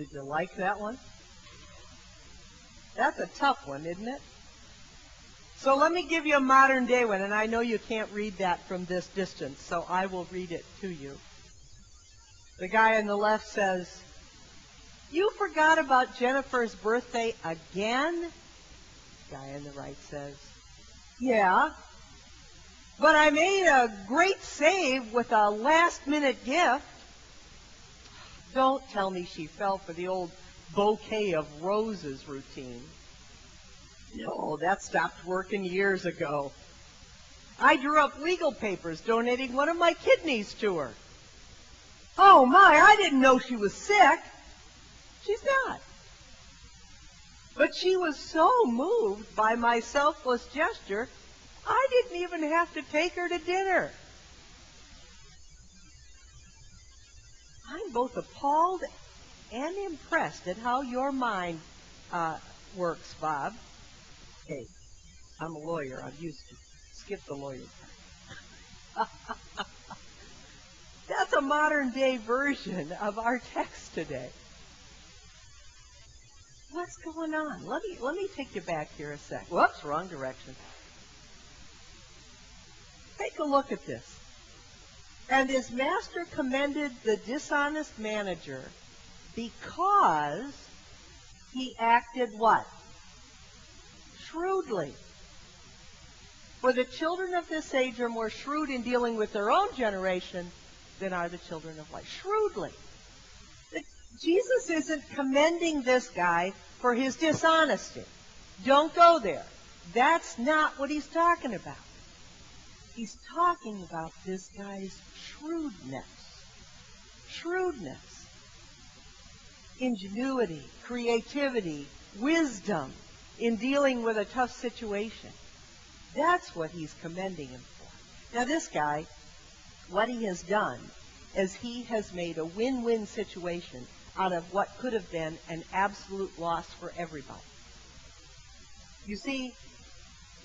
Did you like that one? That's a tough one, isn't it? So let me give you a modern day one, and I know you can't read that from this distance, so I will read it to you. The guy on the left says, "You forgot about Jennifer's birthday again?" The guy on the right says, "Yeah, but I made a great save with a last-minute gift." Don't tell me she fell for the old bouquet of roses routine. No, that stopped working years ago. I drew up legal papers donating one of my kidneys to her. Oh my, I didn't know she was sick. She's not. But she was so moved by my selfless gesture, I didn't even have to take her to dinner. I'm both appalled and impressed at how your mind works, Bob. Hey, I'm a lawyer. I'm used to skip the lawyer part. That's a modern day version of our text today. What's going on? Let me take you back here a sec. Whoops, wrong direction. Take a look at this. "And his master commended the dishonest manager because he acted" what? "Shrewdly. For the children of this age are more shrewd in dealing with their own generation than are the children of light." Shrewdly. Jesus isn't commending this guy for his dishonesty. Don't go there. That's not what he's talking about. He's talking about this guy's shrewdness. Shrewdness. Ingenuity, creativity, wisdom in dealing with a tough situation. That's what he's commending him for. Now this guy, what he has done is he has made a win-win situation out of what could have been an absolute loss for everybody. You see,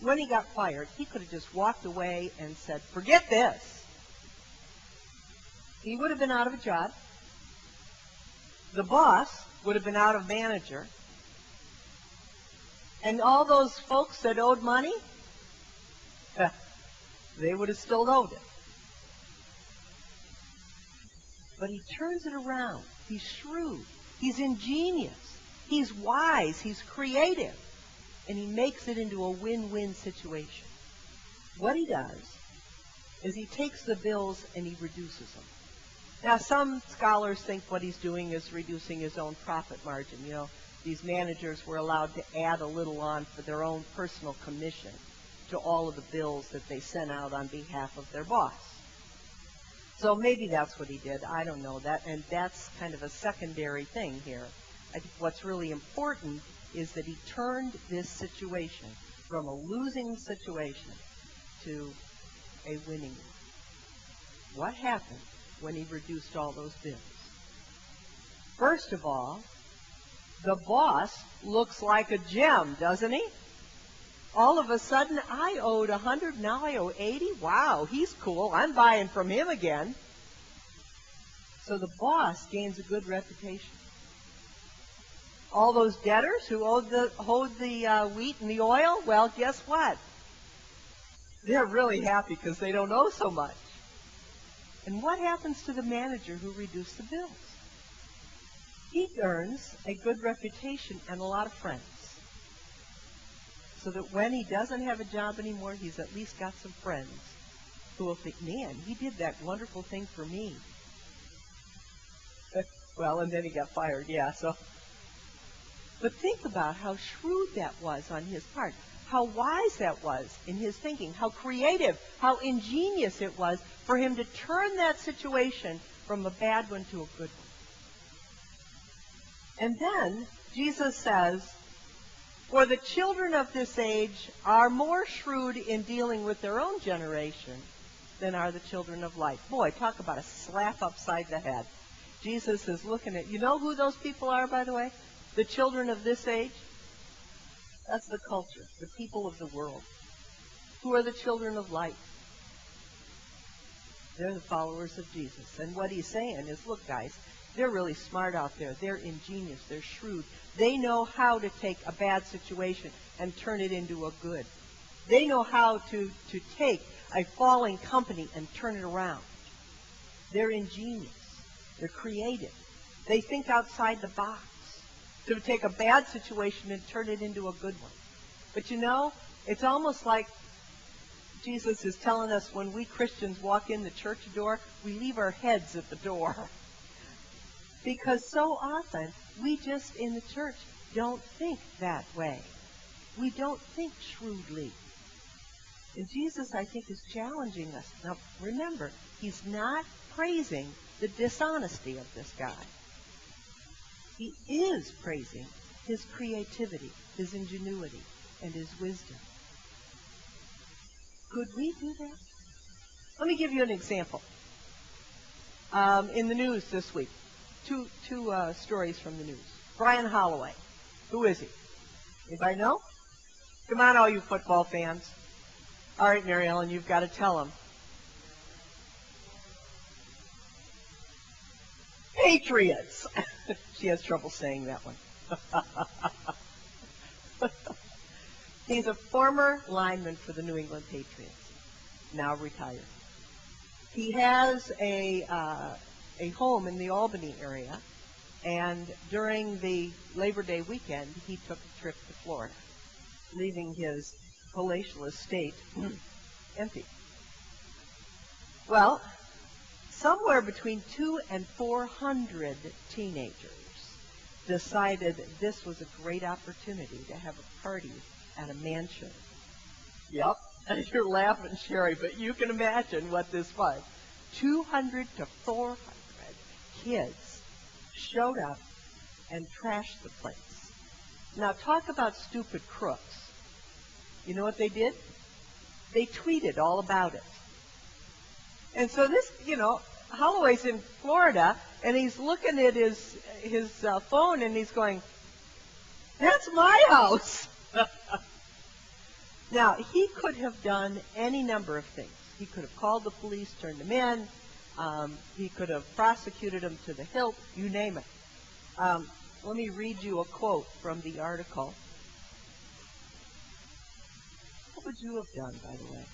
when he got fired, he could have just walked away and said, "Forget this." He would have been out of a job. The boss would have been out of manager. And all those folks that owed money, they would have still owed it. But he turns it around. He's shrewd. He's ingenious. He's wise. He's creative. And he makes it into a win-win situation. What he does is he takes the bills and he reduces them. Now, some scholars think what he's doing is reducing his own profit margin. You know, these managers were allowed to add a little on for their own personal commission to all of the bills that they sent out on behalf of their boss. So maybe that's what he did. I don't know that. And that's kind of a secondary thing here. I think what's really important is that he turned this situation from a losing situation to a winning one. What happened when he reduced all those bills? First of all, the boss looks like a gem, doesn't he? All of a sudden, I owed 100, now I owe 80. Wow, he's cool. I'm buying from him again. So the boss gains a good reputation. All those debtors who owed the wheat and the oil, well, guess what? They're really happy because they don't owe so much. And what happens to the manager who reduced the bills? He earns a good reputation and a lot of friends. So that when he doesn't have a job anymore, he's at least got some friends who will think, "Man, he did that wonderful thing for me." Well, and then he got fired, yeah, so. But think about how shrewd that was on his part, how wise that was in his thinking, how creative, how ingenious it was for him to turn that situation from a bad one to a good one. And then Jesus says, "For the children of this age are more shrewd in dealing with their own generation than are the children of light." Boy, talk about a slap upside the head. Jesus is looking at, you know who those people are, by the way? The children of this age? That's the culture, the people of the world. Who are the children of light? They're the followers of Jesus. And what he's saying is, look, guys, They're really smart out there. They're ingenious. They're shrewd. They know how to take a bad situation and turn it into a good. They know how to take a falling company and turn it around. They're ingenious. They're creative. They think outside the box to take a bad situation and turn it into a good one. But you know, it's almost like Jesus is telling us when we Christians walk in the church door, we leave our heads at the door. Because so often, we just in the church don't think that way. We don't think shrewdly. And Jesus, I think, is challenging us. Now, remember, he's not praising the dishonesty of this guy. He is praising his creativity, his ingenuity, and his wisdom. Could we do that? Let me give you an example. In the news this week, two stories from the news. Brian Holloway. Who is he? Anybody know? Come on, all you football fans. All right, Mary Ellen, you've got to tell them. Patriots. She has trouble saying that one. He's a former lineman for the New England Patriots, now retired. He has a home in the Albany area, and during the Labor Day weekend, he took a trip to Florida, leaving his palatial estate empty. Well, somewhere between 200 and 400 teenagers decided this was a great opportunity to have a party at a mansion. Yep, you're laughing, Sherry, but you can imagine what this was. 200 to 400 kids showed up and trashed the place. Now, talk about stupid crooks. You know what they did? They tweeted all about it. And so this, Holloway's in Florida, and he's looking at his phone, and he's going, "That's my house." Now, he could have done any number of things. He could have called the police, turned them in. He could have prosecuted them to the hilt, you name it. Let me read you a quote from the article. What would you have done, by the way?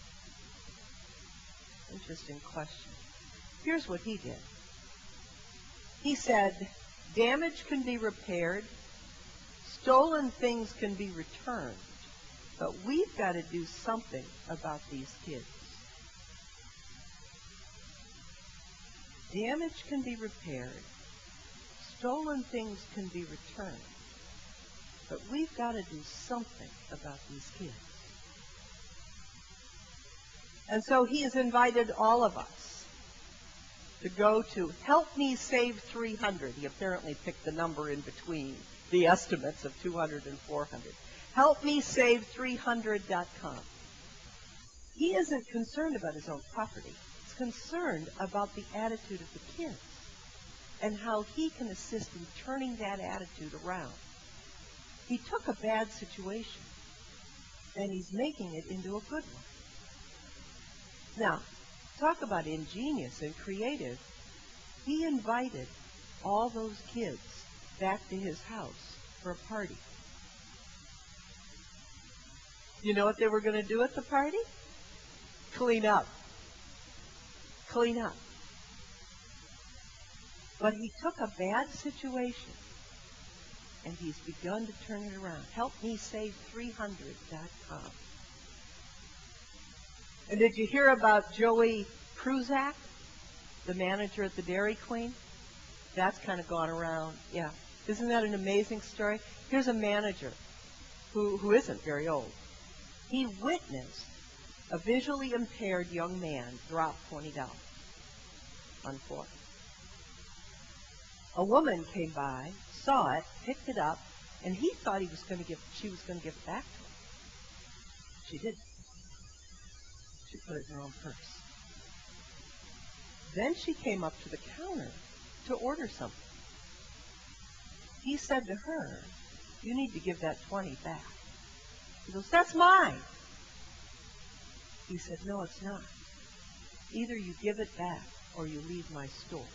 Interesting question. Here's what he did. He said, "Damage can be repaired, stolen things can be returned, but we've got to do something about these kids. Damage can be repaired, stolen things can be returned, but we've got to do something about these kids." And so he has invited all of us to go to Help Me Save 300. He apparently picked the number in between the estimates of 200 and 400. HelpMeSave300.com. He isn't concerned about his own property. He's concerned about the attitude of the kids and how he can assist in turning that attitude around. He took a bad situation and he's making it into a good one. Now, talk about ingenious and creative. He invited all those kids back to his house for a party. You know what they were going to do at the party? Clean up. Clean up. But he took a bad situation and he's begun to turn it around. HelpMeSave300.com. And did you hear about Joey Kruzak, the manager at the Dairy Queen? That's kind of gone around. Yeah. Isn't that an amazing story? Here's a manager who isn't very old. He witnessed a visually impaired young man drop $20 on the floor. A woman came by, saw it, picked it up, and he thought she was going to give it back to him. She didn't. She put it in her own purse. Then she came up to the counter to order something. He said to her, "You need to give that 20 back." She goes, "That's mine." He said, "No, it's not. Either you give it back or you leave my store."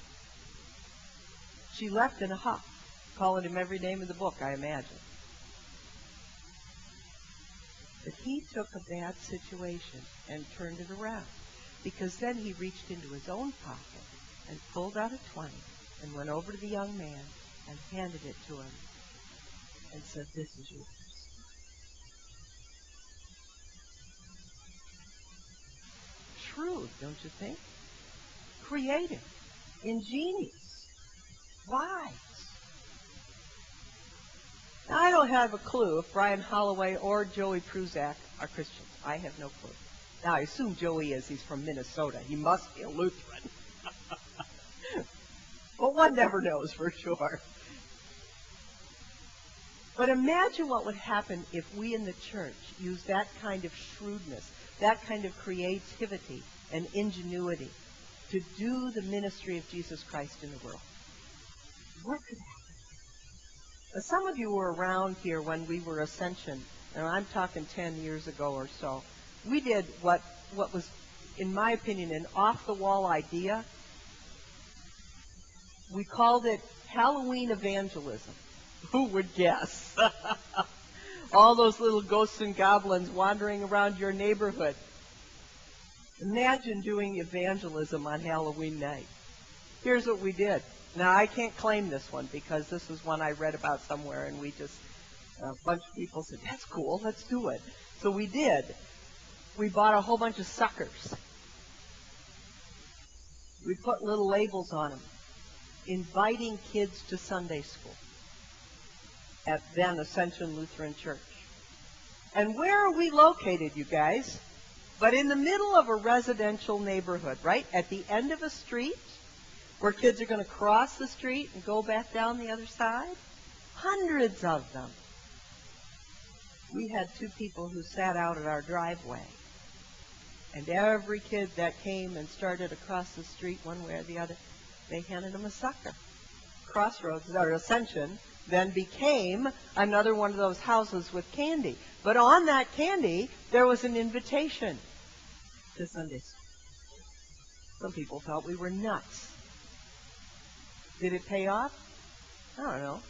She left in a huff, calling him every name in the book, I imagine. But he took a bad situation and turned it around, because then he reached into his own pocket and pulled out a 20 and went over to the young man and handed it to him and said, "This is yours." Shrewd, don't you think? Creative, ingenious, wise. Now, I don't have a clue if Brian Holloway or Joey Pruzak are Christians. I have no clue. Now, I assume Joey is. He's from Minnesota. He must be a Lutheran. But one never knows for sure. But imagine what would happen if we in the church used that kind of shrewdness, that kind of creativity and ingenuity to do the ministry of Jesus Christ in the world. What could happen? Now, some of you were around here when we were Ascension, and I'm talking 10 years ago or so. We did what was, in my opinion, an off-the-wall idea. We called it Halloween evangelism. Who would guess? All those little ghosts and goblins wandering around your neighborhood. Imagine doing evangelism on Halloween night. Here's what we did. Now, I can't claim this one because this is one I read about somewhere, and a bunch of people said, "That's cool, let's do it." So we did. We bought a whole bunch of suckers. We put little labels on them, inviting kids to Sunday school at then Ascension Lutheran Church. And where are we located, you guys? But in the middle of a residential neighborhood, right? At the end of a street where kids are going to cross the street and go back down the other side. Hundreds of them. We had 2 people who sat out at our driveway. And every kid that came and started across the street one way or the other, they handed them a sucker. Crossroads, or Ascension, then became another one of those houses with candy. But on that candy, there was an invitation to Sunday school. Some people thought we were nuts. Did it pay off? I don't know.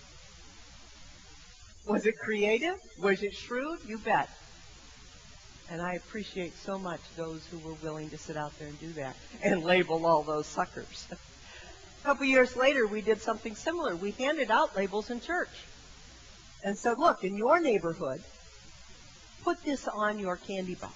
Was it creative? Was it shrewd? You bet. And I appreciate so much those who were willing to sit out there and do that and label all those suckers. A couple years later, we did something similar. We handed out labels in church and said, "Look, in your neighborhood, put this on your candy bar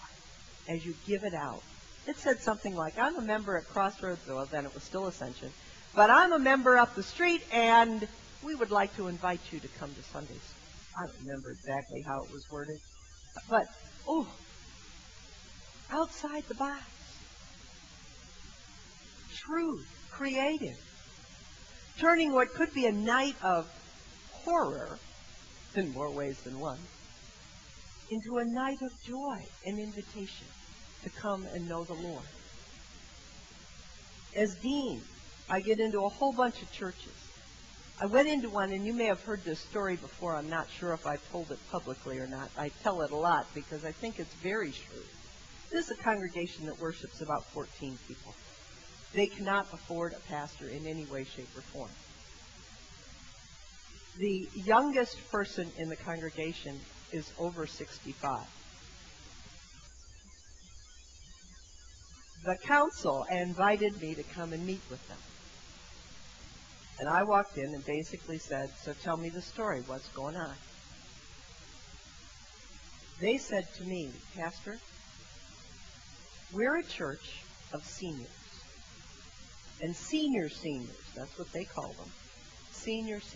as you give it out." It said something like, "I'm a member at Crossroads," well, then it was still Ascension, "but I'm a member up the street, and we would like to invite you to come to Sunday school." I don't remember exactly how it was worded, but, outside the box. Shrewd, creative. Turning what could be a night of horror, in more ways than one, into a night of joy and invitation to come and know the Lord. As dean, I get into a whole bunch of churches. I went into one, and you may have heard this story before. I'm not sure if I've told it publicly or not. I tell it a lot because I think it's very shrewd. This is a congregation that worships about 14 people. They cannot afford a pastor in any way, shape, or form. The youngest person in the congregation is over 65. The council invited me to come and meet with them. And I walked in and basically said, "So tell me the story. What's going on?" They said to me, "Pastor, we're a church of seniors." And seniors, that's what they call them. Seniors.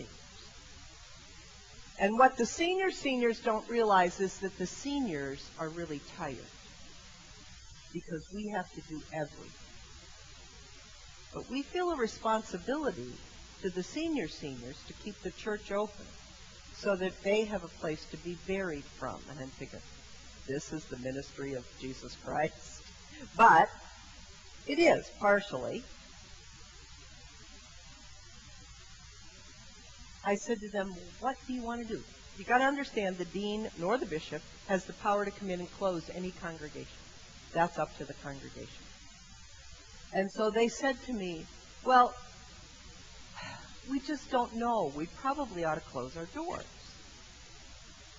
And what the seniors don't realize is that the seniors are really tired because we have to do everything. But we feel a responsibility to the seniors to keep the church open so that they have a place to be buried from. And I'm thinking, this is the ministry of Jesus Christ. But it is, partially. I said to them, "What do you want to do?" You got to understand, the dean nor the bishop has the power to come in and close any congregation. That's up to the congregation. And so they said to me, "Well, we just don't know. We probably ought to close our doors.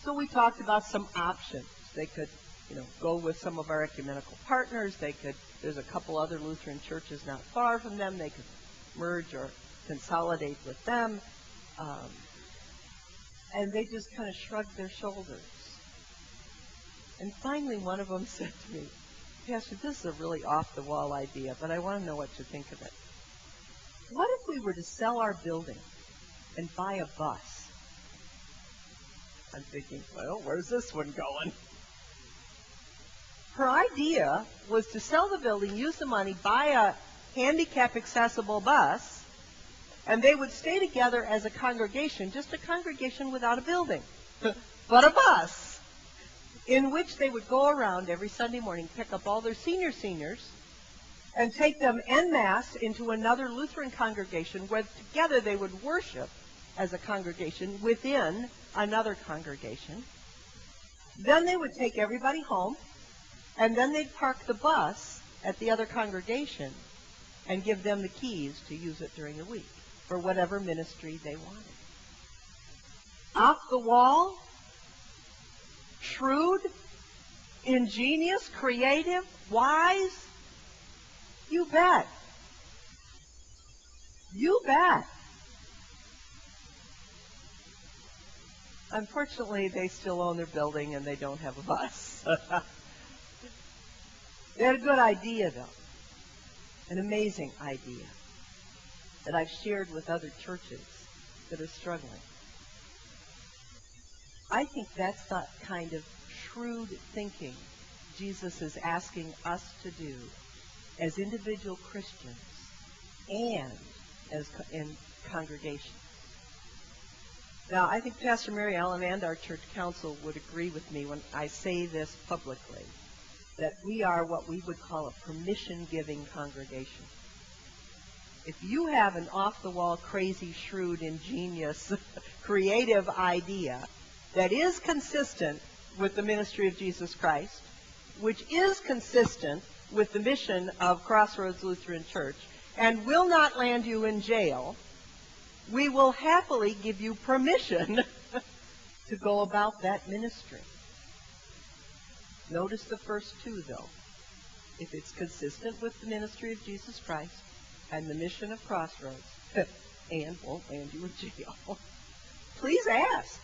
So we talked about some options. They could, go with some of our ecumenical partners. There's a couple other Lutheran churches not far from them. They could merge or consolidate with them. And they just kind of shrugged their shoulders. And finally, one of them said to me, Pastor, this is a really off-the-wall idea, but I want to know what you think of it. What if we were to sell our building and buy a bus? I'm thinking, well, where's this one going? Her idea was to sell the building, use the money, buy a handicap-accessible bus, and they would stay together as a congregation, just a congregation without a building, but a bus, in which they would go around every Sunday morning, pick up all their seniors, and take them en masse into another Lutheran congregation where together they would worship as a congregation within another congregation. Then they would take everybody home, and then they'd park the bus at the other congregation and give them the keys to use it during the week for whatever ministry they wanted. Off the wall, shrewd, ingenious, creative, wise? You bet. You bet. Unfortunately, they still own their building and they don't have a bus. They had a good idea, though. An amazing idea that I've shared with other churches that are struggling. I think that's the kind of shrewd thinking Jesus is asking us to do as individual Christians and as in congregations. Now, I think Pastor Mary Ellen and our church council would agree with me when I say this publicly, that we are what we would call a permission-giving congregation. If you have an off-the-wall, crazy, shrewd, ingenious, creative idea that is consistent with the ministry of Jesus Christ, which is consistent with the mission of Crossroads Lutheran Church, and will not land you in jail, we will happily give you permission to go about that ministry. Notice the first two, though. If it's consistent with the ministry of Jesus Christ and the mission of Crossroads, and won't land you in jail, please ask.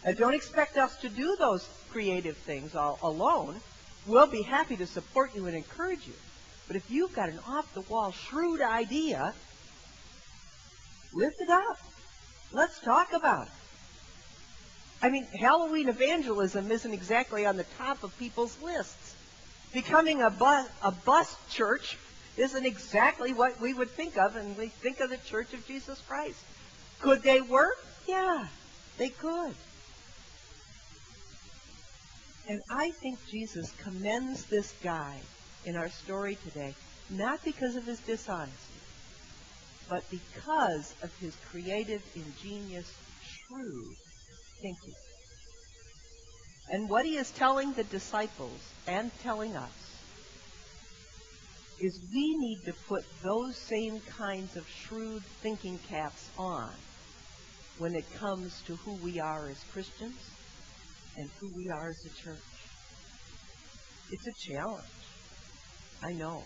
And don't expect us to do those creative things all alone. We'll be happy to support you and encourage you. But if you've got an off-the-wall, shrewd idea, lift it up. Let's talk about it. I mean, Halloween evangelism isn't exactly on the top of people's lists. Becoming a bus church isn't exactly what we would think of, and we think of the Church of Jesus Christ. Could they work? Yeah, they could. And I think Jesus commends this guy in our story today, not because of his dishonesty, but because of his creative, ingenious, shrewd thinking. And what he is telling the disciples and telling us is we need to put those same kinds of shrewd thinking caps on when it comes to who we are as Christians and who we are as a church. It's a challenge. I know.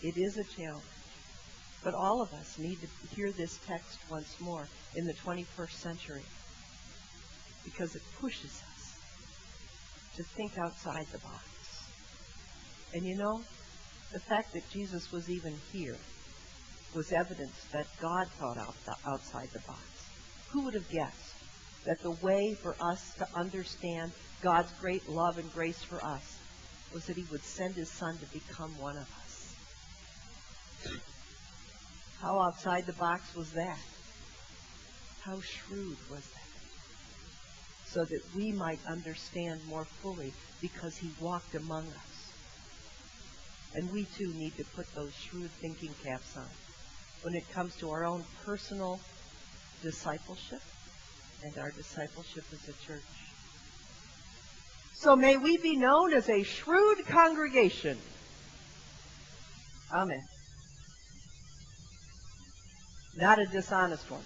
It is a challenge. But all of us need to hear this text once more in the 21st century, because it pushes us to think outside the box. And the fact that Jesus was even here was evidence that God thought outside the box. Who would have guessed that the way for us to understand God's great love and grace for us was that he would send his son to become one of us? How outside the box was that? How shrewd was that? So that we might understand more fully, because he walked among us. And we too need to put those shrewd thinking caps on when it comes to our own personal discipleship and our discipleship as a church. So may we be known as a shrewd congregation. Amen. not a dishonest one.